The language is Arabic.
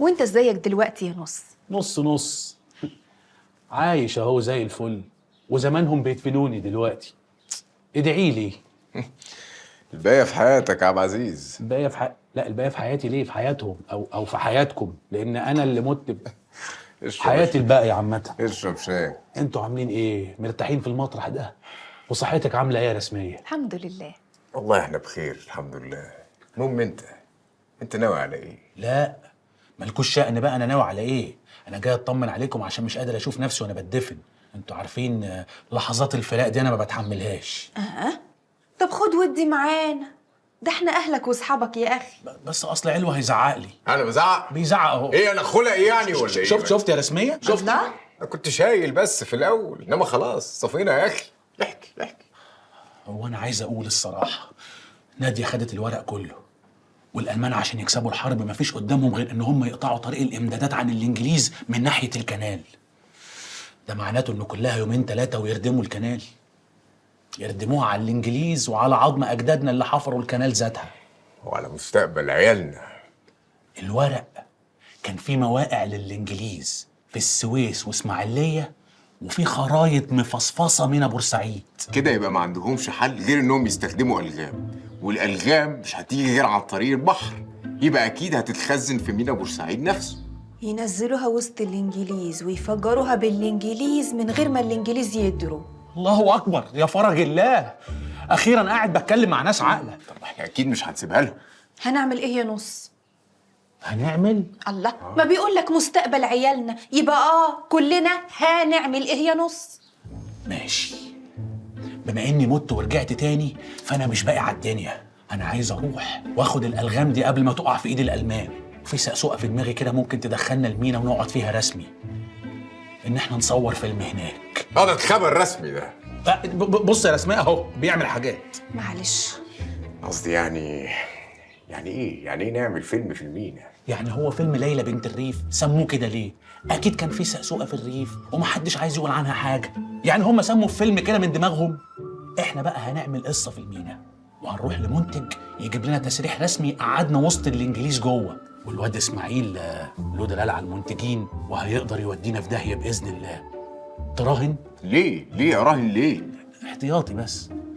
وانت ازيك دلوقتي يا نص؟ نص نص. عايش اهو زي الفل، وزمانهم بيدفنوني دلوقتي. ادعي لي. الباقية في حياتك يا عبد العزيز. لا، الباقي في حياتي ليه؟ في حياتهم او في حياتكم، لان انا اللي مت اشرب حياتي الباقية عامة. اشرب شاي. انتوا عاملين ايه؟ مرتاحين في المطرح ده؟ وصحتك عاملة ايه يا رسمية؟ الحمد لله. والله احنا بخير الحمد لله. المهم انت ناوي على ايه؟ لا، مالكوش شأن بقى انا ناوي على ايه. انا جاي اطمن عليكم عشان مش قادر اشوف نفسي وانا بتدفن. انتوا عارفين لحظات الفراق دي انا ما بتحملهاش. طب خد ودي معانا، ده احنا اهلك واصحابك يا اخي. بس اصل علوة هيزعق لي. انا بزعق؟ بيزعق اهو. ايه انا خلقي يعني ولا ايه؟ شفت يا رسمية؟ شفت؟ الله. انا كنت شايل بس في الاول، انما خلاص صفينا يا اخي. احكي. هو انا عايز اقول الصراحة، نادية خدت الورق كله، والألمان عشان يكسبوا الحرب مفيش قدامهم غير إن هم يقطعوا طريق الإمدادات عن الإنجليز من ناحية الكنال. ده معناته إنه كلها يومين 3 ويردموا الكنال. يردموها على الإنجليز وعلى عظم أجدادنا اللي حفروا الكنال ذاتها. وعلى مستقبل عيالنا. الورق كان فيه مواقع للإنجليز في السويس وإسماعيلية، وفي خرايط مفصفصة من بورسعيد. كده يبقى ما عندهمش حل غير انهم يستخدموا الغام، والالغام مش هتيجي غير عن طريق البحر، يبقى اكيد هتتخزن في ميناء بورسعيد نفسه. ينزلوها وسط الانجليز ويفجروها بالانجليز من غير ما الانجليز يدروا. الله أكبر يا فرج الله، أخيراً قاعد بتكلم مع ناس عاقلة. طب احنا اكيد مش هنسيبها لهم. هنعمل ايه يا نص؟ هنعمل؟ الله، ما بيقول لك مستقبل عيالنا، يبقى كلنا هنعمل ايه يا نص؟ ماشي. بما اني مت ورجعت تاني فانا مش باقي على الدنيا. انا عايز اروح واخد الالغام دي قبل ما تقع في ايد الالمان. وفي سقسوقه في دماغي كده ممكن تدخلنا المينا ونقعد فيها رسمي، ان احنا نصور فيلم هناك. ده خبر رسمي ده. بص يا رسمية اهو بيعمل حاجات. معلش، قصدي يعني ايه؟ يعني ايه نعمل فيلم في المينا؟ يعني هو فيلم ليلى بنت الريف سموه كده ليه؟ اكيد كان في سقسوقه في الريف ومحدش عايز يقول عنها حاجه، يعني هم سموا فيلم كده من دماغهم. احنا بقى هنعمل قصه في المينا، وهنروح لمنتج يجيب لنا تسريح رسمي قعدنا وسط الانجليز جوه، والواد اسماعيل له دلال على المنتجين وهيقدر يودينا في داهيه باذن الله. تراهن؟ ليه اراهن ليه؟ احتياطي بس.